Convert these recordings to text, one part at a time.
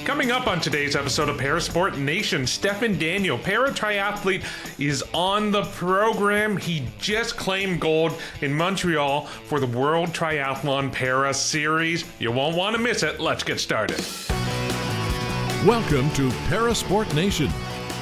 Coming up on today's episode of Parasport Nation, Stefan Daniel, para-triathlete, is on the program. He just claimed gold in Montreal for the World Triathlon Para Series. You won't want to miss it. Let's get started. Welcome to Parasport Nation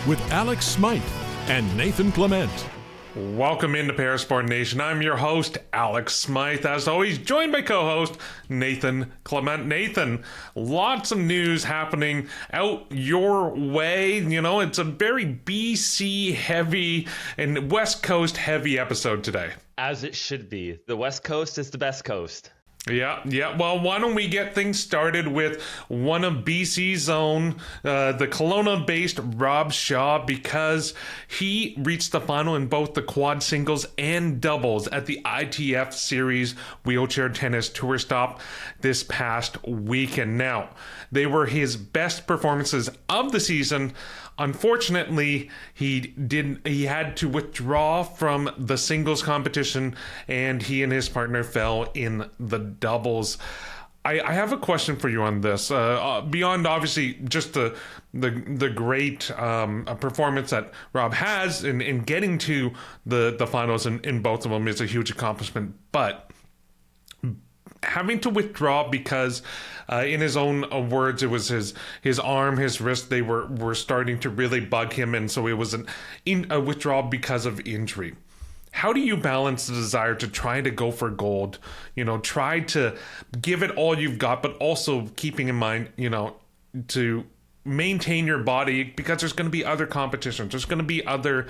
with Alex Smyth and Nathan Clement. Welcome into Parasport Nation. I'm your host, Alex Smyth, as always, joined by co-host Nathan Clement. Nathan, lots of news happening out your way. You know, it's a very BC heavy and West Coast heavy episode today. As it should be. The West Coast is the best coast. Yeah. Well, why don't we get things started with one of BC's own, the Kelowna-based Rob Shaw, because he reached the final in both the quad singles and doubles at the ITF Series Wheelchair Tennis Tour Stop this past weekend. Now, they were his best performances of the season. Unfortunately, he had to withdraw from the singles competition, and he and his partner fell in the doubles. I have a question for you on this. Beyond obviously just the great performance that Rob has in getting to the finals in both of them is a huge accomplishment, but having to withdraw because in his own words, it was his arm, his wrist, they were starting to really bug him, and so it was a withdrawal because of injury. How do you balance the desire to try to go for gold, try to give it all you've got, but also keeping in mind, to maintain your body, because there's going to be other competitions, there's going to be other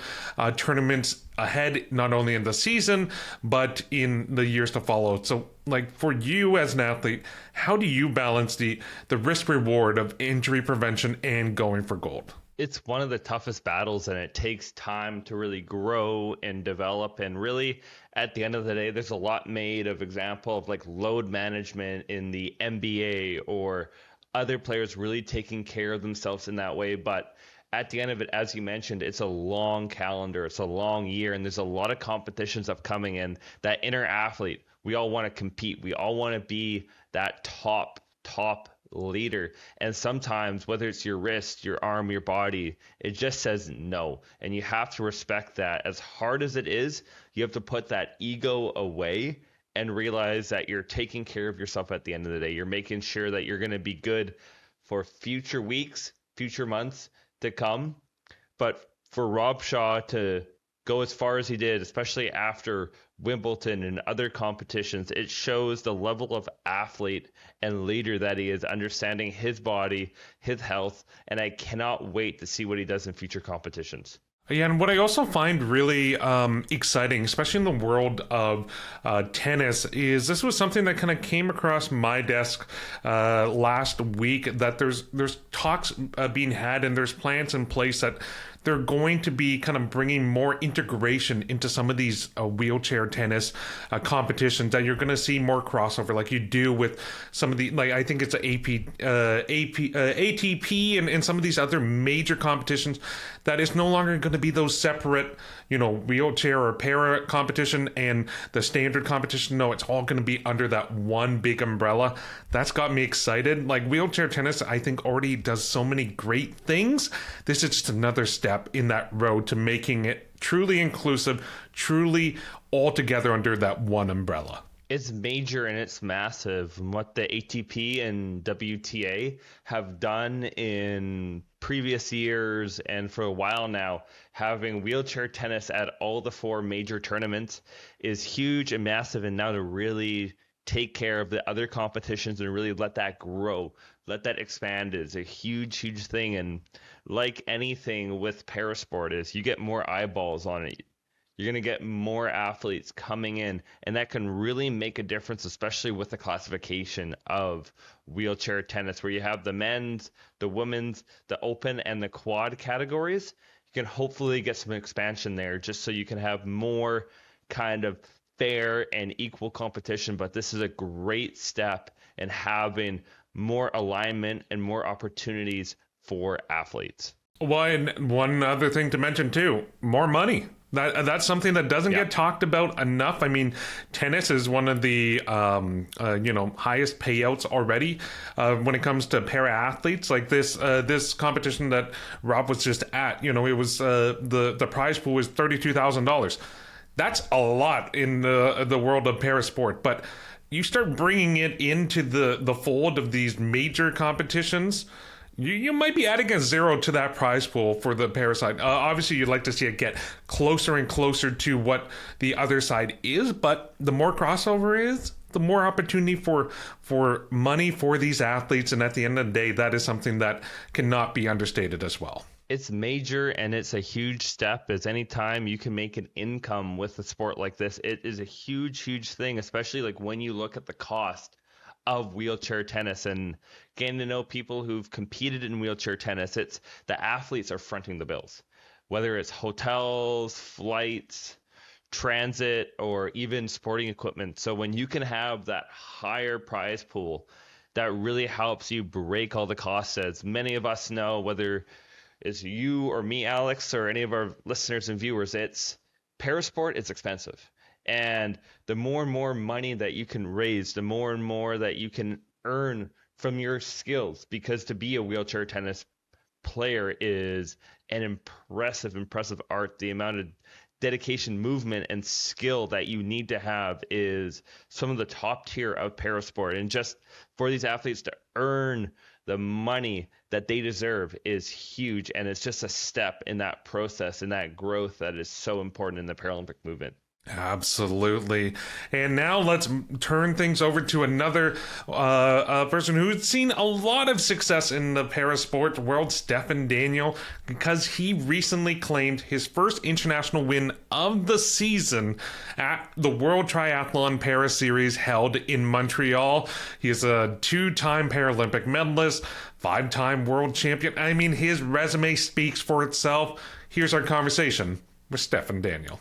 tournaments ahead, not only in the season but in the years to follow. So like for you as an athlete, how do you balance the risk reward of injury prevention and going for gold? It's one of the toughest battles, and it takes time to really grow and develop. And really, at the end of the day, there's a lot made of example of like load management in the NBA or other players really taking care of themselves in that way. But at the end of it, as you mentioned, it's a long calendar, it's a long year, and there's a lot of competitions upcoming. And that inner athlete, we all want to compete. We all want to be that top leader. And sometimes, whether it's your wrist, your arm, your body, it just says no. And you have to respect that. As hard as it is, you have to put that ego away and realize that you're taking care of yourself at the end of the day. You're making sure that you're going to be good for future weeks, future months to come. But for Rob Shaw to go as far as he did, especially after Wimbledon and other competitions, it shows the level of athlete and leader that he is, understanding his body, his health, and I cannot wait to see what he does in future competitions. Yeah, and what I also find really exciting, especially in the world of tennis, is this was something that kind of came across my desk last week, that there's talks being had and there's plans in place that they're going to be kind of bringing more integration into some of these wheelchair tennis competitions, that you're going to see more crossover like you do with some of the, like I think it's ATP and some of these other major competitions, that is no longer going to be those separate, wheelchair or para competition and the standard competition. No, it's all going to be under that one big umbrella. That's got me excited. Like wheelchair tennis, I think already does so many great things. This is just another step in that road to making it truly inclusive, truly all together under that one umbrella. It's major and it's massive. What the ATP and WTA have done in previous years and for a while now, having wheelchair tennis at all the four major tournaments is huge and massive. And now to really take care of the other competitions and really let that grow, let that expand is a huge thing. And like anything with parasport, is you get more eyeballs on it, you're going to get more athletes coming in, and that can really make a difference, especially with the classification of wheelchair tennis, where you have the men's, the women's, the open, and the quad categories. You can hopefully get some expansion there just so you can have more kind of fair and equal competition. But this is a great step in having more alignment and more opportunities for athletes. Well, and one other thing to mention too, more money. That's something that doesn't get talked about enough. I mean, tennis is one of the highest payouts already when it comes to para athletes. Like this competition that Rob was just at, it was the prize pool was $32,000. That's a lot in the world of para sport, but you start bringing it into the fold of these major competitions. You might be adding a zero to that prize pool for the para side. Obviously, you'd like to see it get closer and closer to what the other side is, but the more crossover is, the more opportunity for money for these athletes. And at the end of the day, that is something that cannot be understated as well. It's major, and it's a huge step. As any time you can make an income with a sport like this, it is a huge, huge thing, especially like when you look at the cost of wheelchair tennis and getting to know people who've competed in wheelchair tennis. It's the athletes are fronting the bills, whether it's hotels, flights, transit, or even sporting equipment. So when you can have that higher prize pool, that really helps you break all the costs. As many of us know, whether it's you or me, Alex, or any of our listeners and viewers, it's parasport, it's expensive. And the more and more money that you can raise, the more and more that you can earn from your skills, because to be a wheelchair tennis player is an impressive art. The amount of dedication, movement, and skill that you need to have is some of the top tier of parasport. And just for these athletes to earn the money that they deserve is huge. And it's just a step in that process and that growth that is so important in the Paralympic movement. Absolutely. And now let's turn things over to another person who's seen a lot of success in the parasport world, Stefan Daniel, because he recently claimed his first international win of the season at the World Triathlon Para Series held in Montreal. He is a 2-time Paralympic medalist, 5-time world champion. I mean, his resume speaks for itself. Here's our conversation with Stefan Daniel.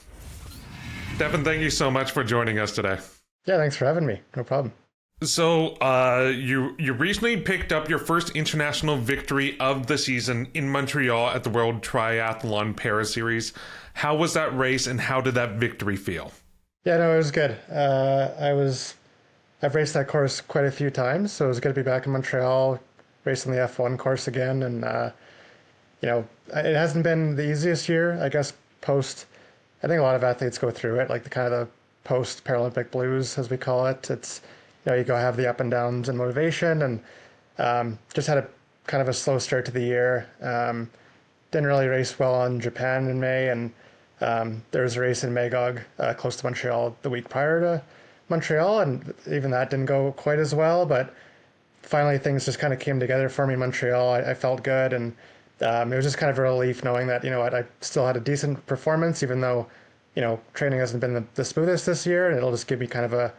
Stefan, thank you so much for joining us today. Yeah, thanks for having me. No problem. So you recently picked up your first international victory of the season in Montreal at the World Triathlon Para Series. How was that race, and how did that victory feel? Yeah, no, it was good. I've raced that course quite a few times, so it was good to be back in Montreal, racing the F1 course again. And it hasn't been the easiest year, I guess. I think a lot of athletes go through it, like the post-Paralympic blues, as we call it. It's, you go have the up and downs and motivation, and just had a kind of a slow start to the year. Didn't really race well in Japan in May, and there was a race in Magog close to Montreal the week prior to Montreal, and even that didn't go quite as well, but finally things just kind of came together for me in Montreal. I felt good, and it was just kind of a relief knowing that, I still had a decent performance, even though, training hasn't been the smoothest this year, and it'll just give me kind of a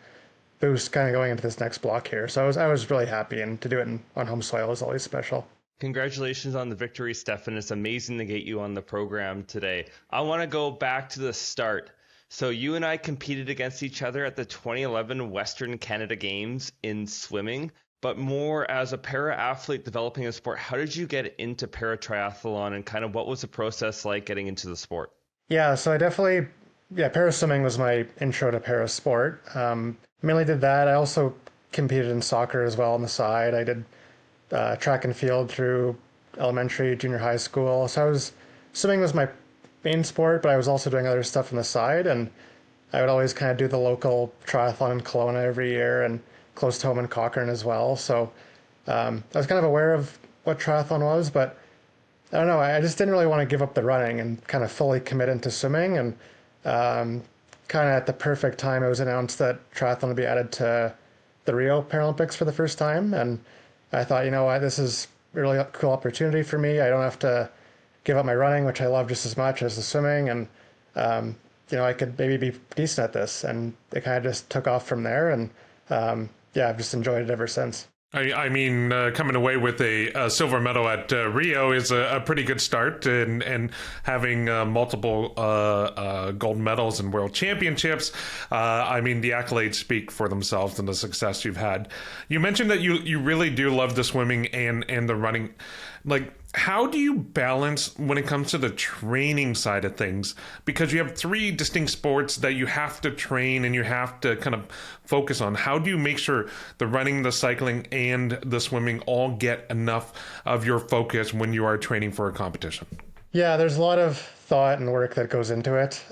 boost kind of going into this next block here. So I was really happy, and to do it on home soil is always special. Congratulations on the victory, Stefan. It's amazing to get you on the program today. I want to go back to the start. So you and I competed against each other at the 2011 Western Canada Games in swimming. But more as a para-athlete developing a sport, how did you get into para-triathlon, and kind of what was the process like getting into the sport? Yeah, so para-swimming was my intro to para-sport. Mainly did that. I also competed in soccer as well on the side. I did track and field through elementary, junior high school. So swimming was my main sport, but I was also doing other stuff on the side. And I would always kind of do the local triathlon in Kelowna every year, and close to home in Cochrane as well. So I was kind of aware of what triathlon was, but I don't know, I just didn't really want to give up the running and kind of fully commit into swimming. And kind of at the perfect time, it was announced that triathlon would be added to the Rio Paralympics for the first time. And I thought, this is a really cool opportunity for me. I don't have to give up my running, which I love just as much as the swimming. And, I could maybe be decent at this. And it kind of just took off from there. And I've just enjoyed it ever since. I mean, coming away with a silver medal at Rio is a pretty good start, and having multiple gold medals in world championships. I mean, the accolades speak for themselves and the success you've had. You mentioned that you really do love the swimming and the running. Like, How do you balance when it comes to the training side of things? Because you have three distinct sports that you have to train and you have to kind of focus on. How do you make sure the running, the cycling, and the swimming all get enough of your focus when you are training for a competition? Yeah, there's a lot of thought and work that goes into it.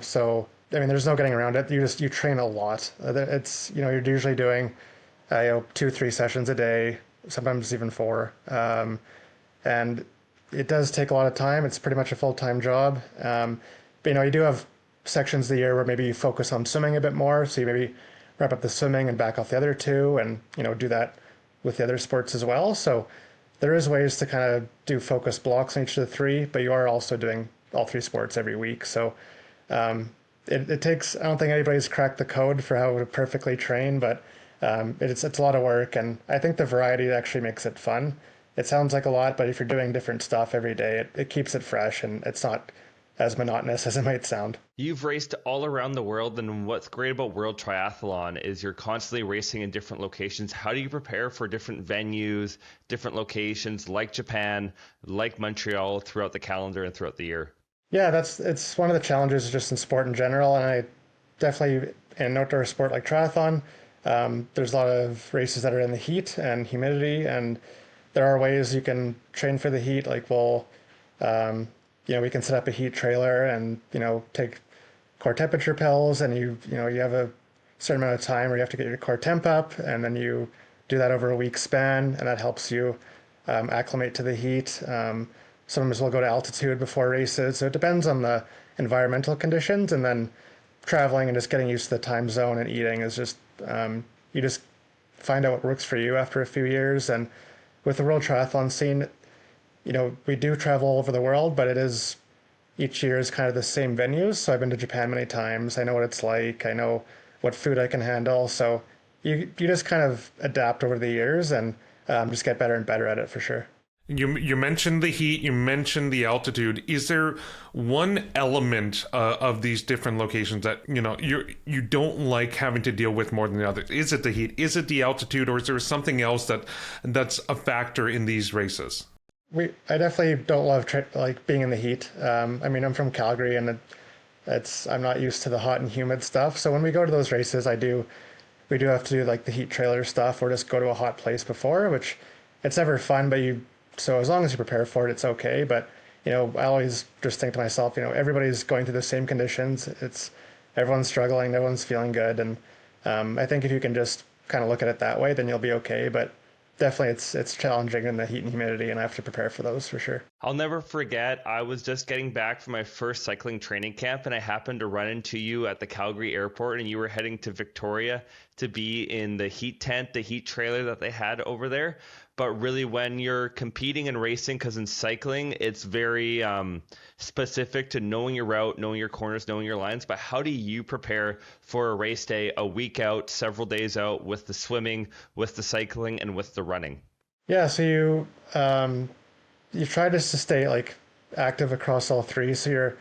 So I mean, there's no getting around it. You train a lot. It's you're usually doing 2-3 sessions a day, sometimes even 4. And it does take a lot of time. It's pretty much a full-time job. But you do have sections of the year where maybe you focus on swimming a bit more. So you maybe wrap up the swimming and back off the other two, and do that with the other sports as well. So there is ways to kind of do focus blocks on each of the three, but you are also doing all 3 sports every week. So it takes. I don't think anybody's cracked the code for how to perfectly train, but it's a lot of work, and I think the variety actually makes it fun. It sounds like a lot, but if you're doing different stuff every day, it keeps it fresh, and it's not as monotonous as it might sound. You've raced all around the world, and what's great about World Triathlon is you're constantly racing in different locations. How do you prepare for different venues, different locations like Japan, like Montreal throughout the calendar and throughout the year? Yeah, it's one of the challenges just in sport in general, and I definitely in an outdoor sport like triathlon, there's a lot of races that are in the heat and humidity, and there are ways you can train for the heat. Like we can set up a heat trailer and take core temperature pills, and you have a certain amount of time where you have to get your core temp up, and then you do that over a week span, and that helps you acclimate to the heat. Sometimes we'll go to altitude before races, so it depends on the environmental conditions, and then traveling and just getting used to the time zone and eating is just you just find out what works for you after a few years. And with the World Triathlon scene, we do travel all over the world, but each year is kind of the same venues. So I've been to Japan many times. I know what it's like. I know what food I can handle. So you just kind of adapt over the years and just get better and better at it for sure. You mentioned the heat, you mentioned the altitude. Is there one element of these different locations that you don't like having to deal with more than the others? Is it the heat? Is it the altitude? Or is there something else that's a factor in these races? I definitely don't love being in the heat. I mean, I'm from Calgary, and I'm not used to the hot and humid stuff. So when we go to those races, we do have to do like the heat trailer stuff, or just go to a hot place before, which it's never fun, but so as long as you prepare for it, it's okay. But I always just think to myself, everybody's going through the same conditions. Everyone's struggling, everyone's feeling good, and I think if you can just kind of look at it that way, then you'll be okay. But definitely, it's challenging in the heat and humidity, and I have to prepare for those for sure. I'll never forget, I was just getting back from my first cycling training camp, and I happened to run into you at the Calgary airport, and you were heading to Victoria to be in the heat tent, the heat trailer that they had over there. But really, when you're competing and racing, because in cycling, it's very specific to knowing your route, knowing your corners, knowing your lines. But how do you prepare for a race day, a week out, several days out, with the swimming, with the cycling, and with the running? Yeah, so you try just to stay like active across all 3. So you're,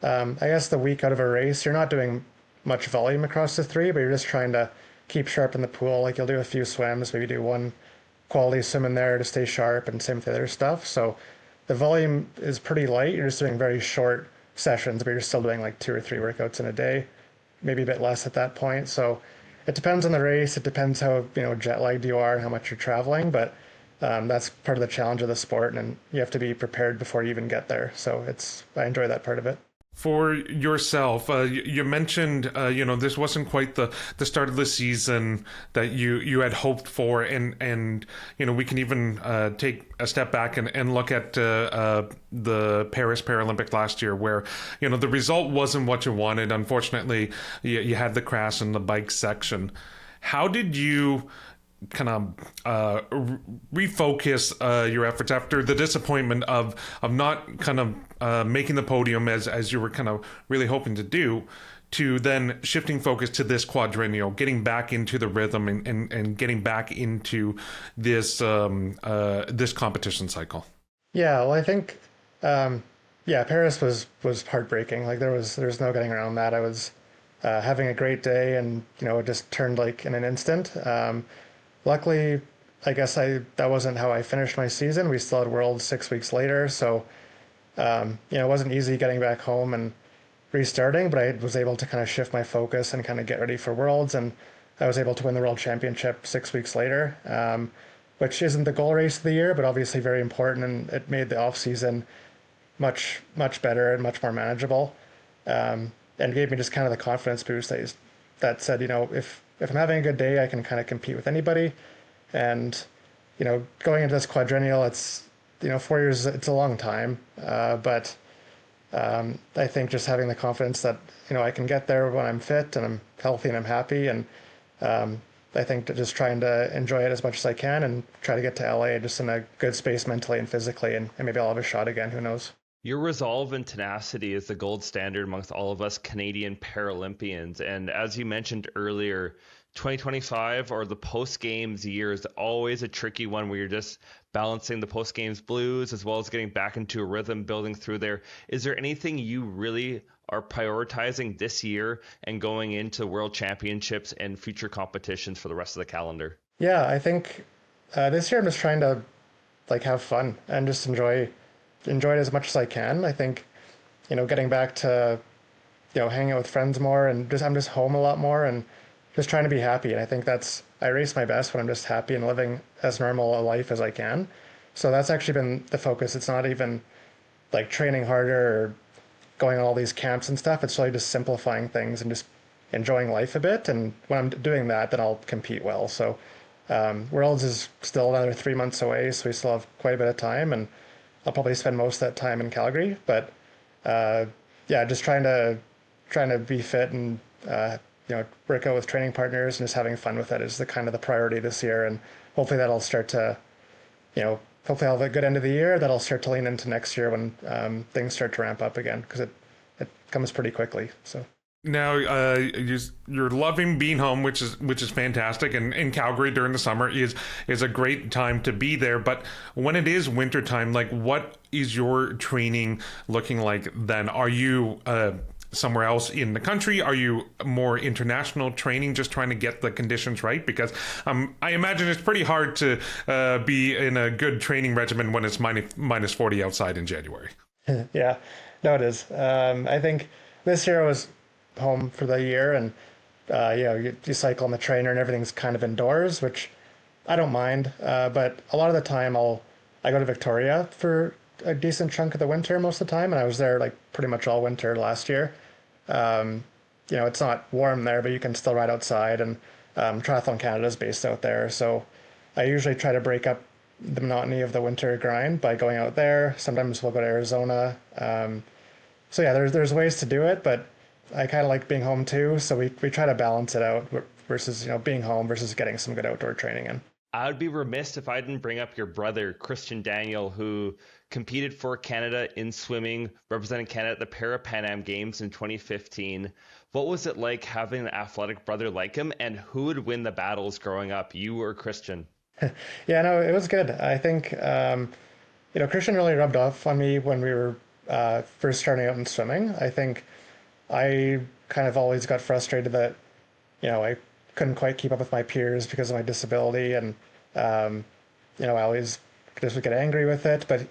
I guess the week out of a race, you're not doing much volume across the 3, but you're just trying to keep sharp in the pool. Like you'll do a few swims, maybe do one quality swim in there to stay sharp, and same with the other stuff. So the volume is pretty light. You're just doing very short sessions, but you're still doing like 2 or 3 workouts in a day, maybe a bit less at that point. So it depends on the race. It depends how jet lagged you are and how much you're traveling, but that's part of the challenge of the sport, and you have to be prepared before you even get there. So I enjoy that part of it. For yourself, you mentioned, this wasn't quite the start of the season that you had hoped for, and we can even take a step back and look at the Paris Paralympic last year, where the result wasn't what you wanted. Unfortunately, you had the crash in the bike section. How did you kind of refocus your efforts after the disappointment of not kind of making the podium as you were kind of really hoping to do, to then shifting focus to this quadrennial, getting back into the rhythm and getting back into this this competition cycle? Yeah, well, I think Paris was heartbreaking. Like there's no getting around that. I was having a great day, and it just turned like in an instant. Luckily, I guess that wasn't how I finished my season. We still had Worlds 6 weeks later, so it wasn't easy getting back home and restarting, but I was able to kind of shift my focus and kind of get ready for Worlds, and I was able to win the World Championship 6 weeks later, which isn't the goal race of the year, but obviously very important, and it made the off season much better and much more manageable, and gave me just kind of the confidence boost that said, if I'm having a good day, I can kind of compete with anybody, and going into this quadrennial, it's 4 years, it's a long time, but I think just having the confidence that I can get there when I'm fit and I'm healthy and I'm happy, and I think that just trying to enjoy it as much as I can and try to get to LA just in a good space mentally and physically, and maybe I'll have a shot again. Who knows? Your resolve and tenacity is the gold standard amongst all of us Canadian Paralympians. And as you mentioned earlier, 2025 or the post-games year is always a tricky one where you're just balancing the post-games blues as well as getting back into a rhythm, building through there. Is there anything you really are prioritizing this year and going into World Championships and future competitions for the rest of the calendar? Yeah, I think this year I'm just trying to have fun and just enjoy it as much as I can. I think, getting back to, hanging out with friends more, and I'm just home a lot more and just trying to be happy. And I think I race my best when I'm just happy and living as normal a life as I can. So that's actually been the focus. It's not even training harder or going on all these camps and stuff. It's really just simplifying things and just enjoying life a bit. And when I'm doing that, then I'll compete well. So Worlds is still another 3 months away, so we still have quite a bit of time, and I'll probably spend most of that time in Calgary. But just trying to be fit and work out with training partners and just having fun with it is the priority this year. And hopefully that'll start to, hopefully I'll have a good end of the year that'll start to lean into next year when things start to ramp up again, because it comes pretty quickly. So. Now, you're loving being home, which is fantastic, and in Calgary during the summer is a great time to be there. But when it is winter time, what is your training looking like then? Are you somewhere else in the country? Are you more international training, just trying to get the conditions right? Because I imagine it's pretty hard to be in a good training regimen when it's minus 40 outside in January. Yeah, no, it is. I think this year I was home for the year, and you cycle on the trainer and everything's kind of indoors, which I don't mind, but a lot of the time I go to Victoria for a decent chunk of the winter most of the time, and I was there pretty much all winter last year. It's not warm there, but you can still ride outside, and Triathlon Canada is based out there, so I usually try to break up the monotony of the winter grind by going out there. Sometimes we'll go to Arizona. So yeah, there's ways to do it, but I kind of like being home too, so we try to balance it out versus being home versus getting some good outdoor training in. I would be remiss if I didn't bring up your brother, Christian Daniel, who competed for Canada in swimming, representing Canada at the Para-Pan Am Games in 2015. What was it like having an athletic brother like him, and who would win the battles growing up, you or Christian? Yeah, no, it was good. I think, Christian really rubbed off on me when we were first starting out in swimming. I think I kind of always got frustrated that, I couldn't quite keep up with my peers because of my disability, and I always just would get angry with it. But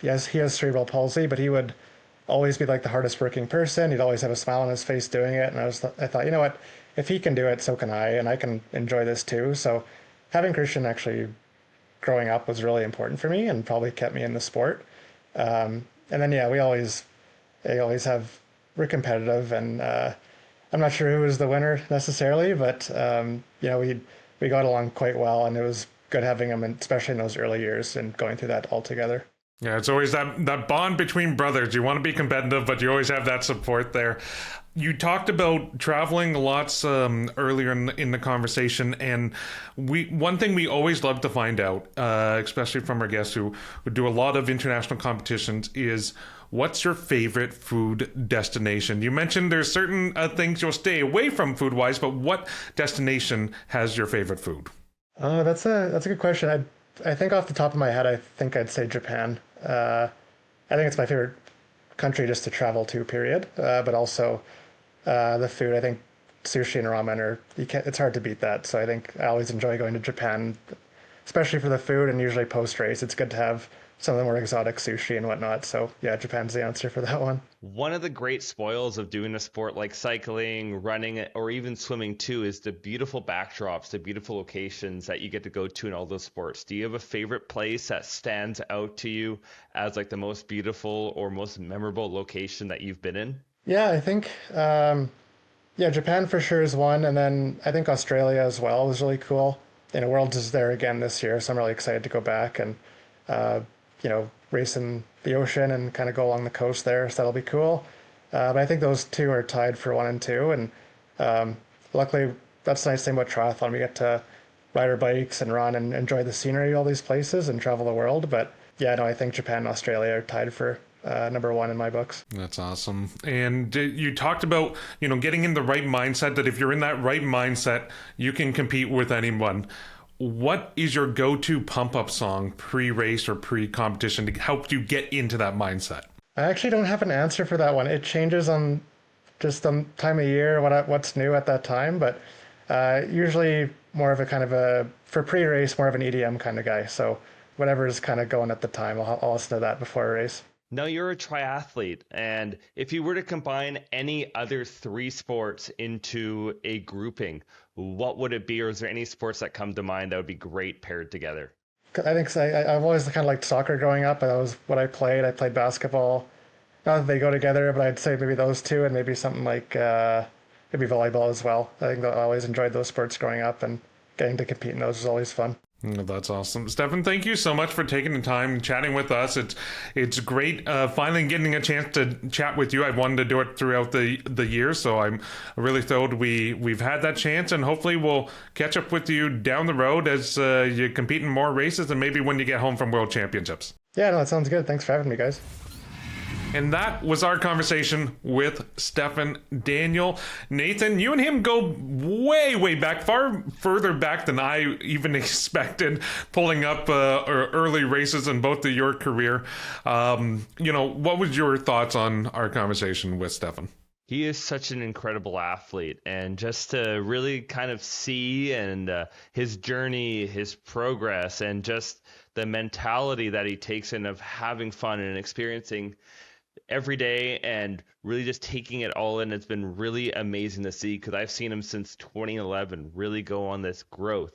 yes, he has cerebral palsy, but he would always be the hardest working person. He'd always have a smile on his face doing it, and I thought, you know what, if he can do it, so can I, and I can enjoy this too. So having Christian actually growing up was really important for me, and probably kept me in the sport. And then we're competitive, and I'm not sure who was the winner necessarily, but we got along quite well, and it was good having him, especially in those early years and going through that all together. Yeah, it's always that bond between brothers. You want to be competitive, but you always have that support there. You talked about traveling lots earlier in the conversation, and one thing we always love to find out, especially from our guests who do a lot of international competitions, is what's your favorite food destination? You mentioned there's certain things you'll stay away from food-wise, but what destination has your favorite food? That's a good question. I think off the top of my head, I think I'd say Japan. I think it's my favorite country just to travel to, period. But also the food. I think sushi and ramen it's hard to beat that. So I think I always enjoy going to Japan. especially for the food, and usually post-race, it's good to have some of the more exotic sushi and whatnot. So yeah, Japan's the answer for that one. One of the great spoils of doing a sport like cycling, running, or even swimming too is the beautiful backdrops, the beautiful locations that you get to go to in all those sports. Do you have a favorite place that stands out to you as like the most beautiful or most memorable location that you've been in? Yeah, I think yeah, Japan for sure is one, and then I think Australia as well was really cool. Worlds is there again this year, so I'm really excited to go back and uh, race in the ocean and kind of go along the coast there. So that'll be cool. But I think those two are tied for one and two, and luckily that's the nice thing about triathlon. We get to ride our bikes and run and enjoy the scenery of all these places and travel the world. But yeah, no, I think Japan and Australia are tied for number one in my books. That's awesome. And you talked about, getting in the right mindset, that if you're in that right mindset, you can compete with anyone. What is your go-to pump-up song pre-race or pre-competition to help you get into that mindset? I actually don't have an answer for that one. It changes on just the time of year, what's new at that time. But usually more of a kind of for pre-race, more of an EDM kind of guy. So whatever is kind of going at the time, I'll listen to that before a race. Now you're a triathlete, and if you were to combine any other three sports into a grouping, what would it be? Or is there any sports that come to mind that would be great paired together? I think so. I've always kind of liked soccer growing up. That was what I played. I played basketball. Not that they go together, but I'd say maybe those two, and maybe something like maybe volleyball as well. I think I always enjoyed those sports growing up, and getting to compete in those was always fun. That's awesome. Stefan, thank you so much for taking the time and chatting with us. It's great finally getting a chance to chat with you. I've wanted to do it throughout the year, so I'm really thrilled we've had that chance, and hopefully we'll catch up with you down the road as you compete in more races and maybe when you get home from World Championships. Yeah, no, that sounds good. Thanks for having me, guys. And that was our conversation with Stefan Daniel. Nathan, you and him go way, way back, far further back than I even expected, pulling up early races in both of your career. What was your thoughts on our conversation with Stefan? He is such an incredible athlete, and just to really kind of see and his journey, his progress, and just the mentality that he takes in of having fun and experiencing every day and really just taking it all in. It's been really amazing to see, because I've seen him since 2011 really go on this growth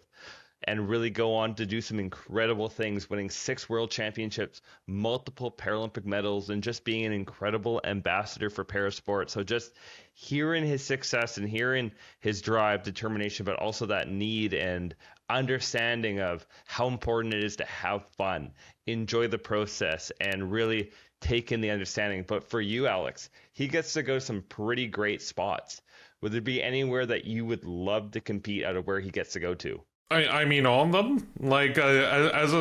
and really go on to do some incredible things, winning 6 world championships, multiple Paralympic medals, and just being an incredible ambassador for parasport. So just hearing his success and hearing his drive, determination, but also that need and understanding of how important it is to have fun, enjoy the process, and really take in the understanding. But for you, Alex, he gets to go to some pretty great spots. Would there be anywhere that you would love to compete out of where he gets to go to? I mean, all of them. Like,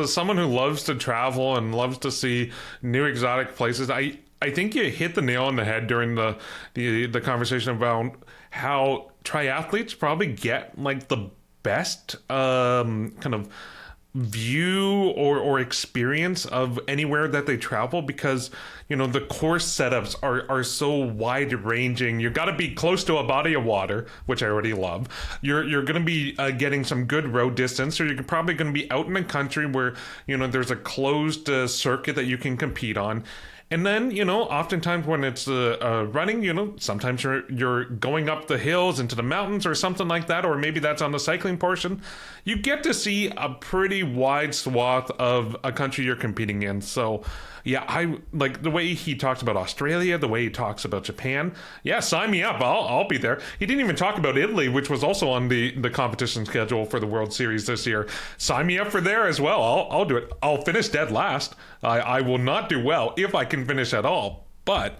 someone who loves to travel and loves to see new exotic places, I think you hit the nail on the head during the conversation about how triathletes probably get like the best kind of view or experience of anywhere that they travel, because the course setups are so wide ranging. You got to be close to a body of water, which I already love. You're going to be getting some good road distance, or you're probably going to be out in the country where there's a closed circuit that you can compete on. And then, oftentimes when it's running, sometimes you're going up the hills into the mountains or something like that, or maybe that's on the cycling portion. You get to see a pretty wide swath of a country you're competing in. So, yeah, I like the way he talks about Australia, the way he talks about Japan. Yeah, sign me up. I'll be there. He didn't even talk about Italy, which was also on the competition schedule for the World Series this year. Sign me up for there as well. I'll do it. I'll finish dead last. I will not do well if I can finish at all, but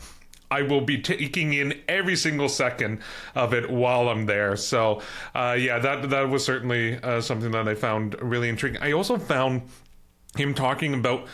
I will be taking in every single second of it while I'm there. So, that was certainly something that I found really intriguing. I also found him talking about,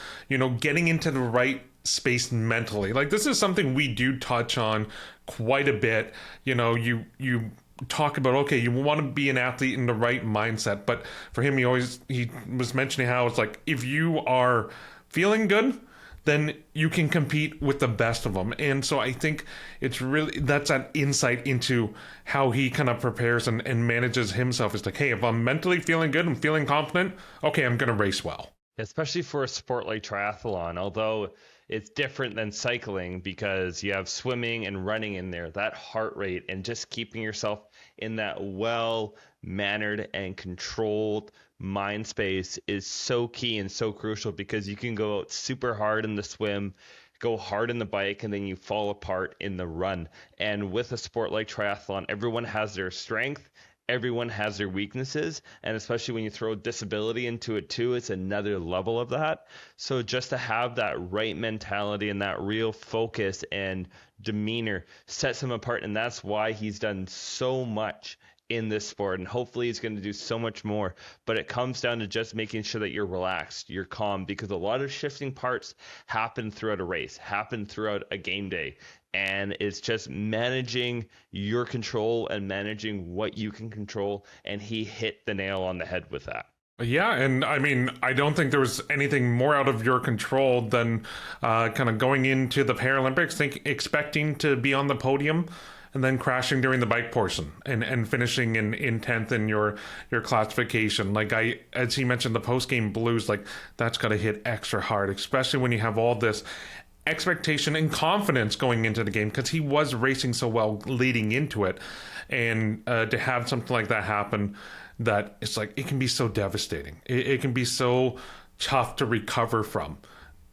getting into the right space mentally. Like, this is something we do touch on quite a bit. You talk about, okay, you want to be an athlete in the right mindset, but for him, he was mentioning how it's like, if you are feeling good, then you can compete with the best of them. And so I think that's an insight into how he kind of prepares and manages himself. Is like, hey, if I'm mentally feeling good and feeling confident, okay, I'm going to race well. Especially for a sport like triathlon, although it's different than cycling because you have swimming and running in there, that heart rate and just keeping yourself in that well-mannered and controlled mind space is so key and so crucial, because you can go out super hard in the swim, go hard in the bike, and then you fall apart in the run. And with a sport like triathlon, everyone has their strength, everyone has their weaknesses, and especially when you throw disability into it too, it's another level of that. So just to have that right mentality and that real focus and demeanor sets him apart, and that's why he's done so much in this sport, and hopefully he's going to do so much more. But it comes down to just making sure that you're relaxed, you're calm, because a lot of shifting parts happen throughout a race, happen throughout a game day, and it's just managing your control and managing what you can control, and he hit the nail on the head with that. Yeah, and I mean, I don't think there was anything more out of your control than kind of going into the Paralympics, expecting to be on the podium, and then crashing during the bike portion and finishing in 10th in your classification. Like as he mentioned, the post-game blues, like that's got to hit extra hard, especially when you have all this expectation and confidence going into the game, because he was racing so well leading into it. And to have something like that happen, that it's like, it can be so devastating. It can be so tough to recover from.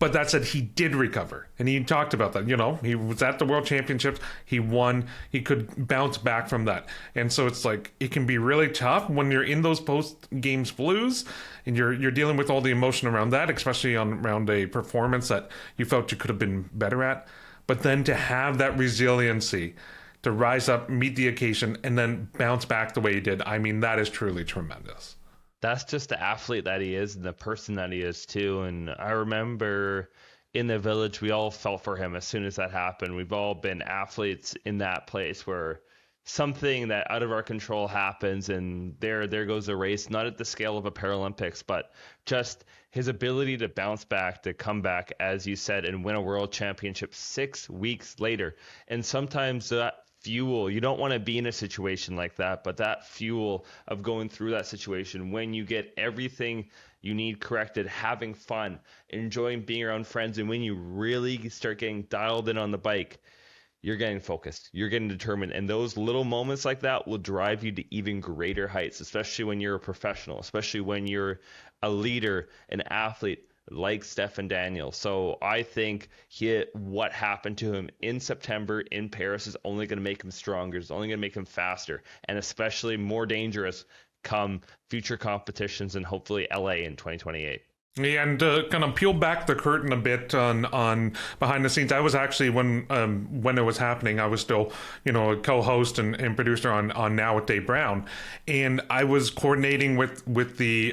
But that said, he did recover, and he talked about that. You know, he was at the World Championships, he won, he could bounce back from that. And so it's like, it can be really tough when you're in those post-games blues, and you're dealing with all the emotion around that, especially around a performance that you felt you could have been better at. But then to have that resiliency, to rise up, meet the occasion, and then bounce back the way he did, I mean, that is truly tremendous. That's just the athlete that he is and the person that he is too. And I remember in the village, we all felt for him as soon as that happened. We've all been athletes in that place where something that out of our control happens, and there goes the race, not at the scale of a Paralympics, but just his ability to bounce back, to come back, as you said, and win a world championship 6 weeks later. And sometimes that fuel, you don't want to be in a situation like that, but that fuel of going through that situation, when you get everything you need corrected, having fun, enjoying being around friends, and when you really start getting dialed in on the bike, you're getting focused, you're getting determined, and those little moments like that will drive you to even greater heights, especially when you're a professional, especially when you're a leader, an athlete like Stefan Daniel. So I think what happened to him in September in Paris is only going to make him stronger, it's only going to make him faster, and especially more dangerous come future competitions and hopefully LA in 2028. Yeah, and kind of peel back the curtain a bit on behind the scenes. I was actually, when it was happening, I was still, a co-host and producer on Now with Dave Brown, and I was coordinating with the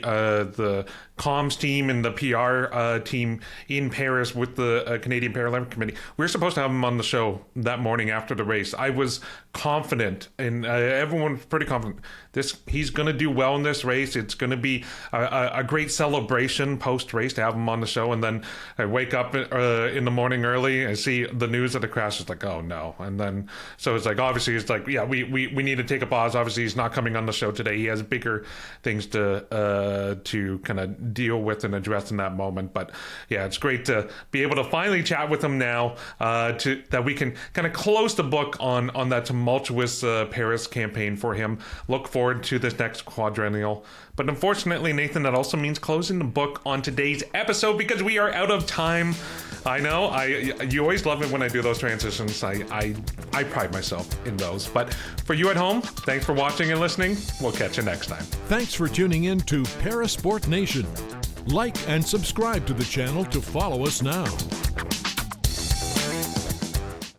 comms team and the PR team in Paris with the Canadian Paralympic Committee. We were supposed to have him on the show that morning after the race. I was confident, and everyone was pretty confident. He's going to do well in this race. It's going to be a great celebration post-race to have him on the show. And then I wake up in the morning early, I see the news of the crash. It's like, oh no. And then, so it's like, obviously it's like, yeah, we need to take a pause. Obviously he's not coming on the show today. He has bigger things to kind of deal with and address in that moment. But yeah, it's great to be able to finally chat with him now, that we can kind of close the book on that tumultuous Paris campaign for him. Look forward to this next quadrennial. But unfortunately, Nathan, that also means closing the book on today's episode, because we are out of time. I know, you always love it when I do those transitions. I pride myself in those. But for you at home, thanks for watching and listening. We'll catch you next time. Thanks for tuning in to Parasport Nation. Like and subscribe to the channel to follow us now.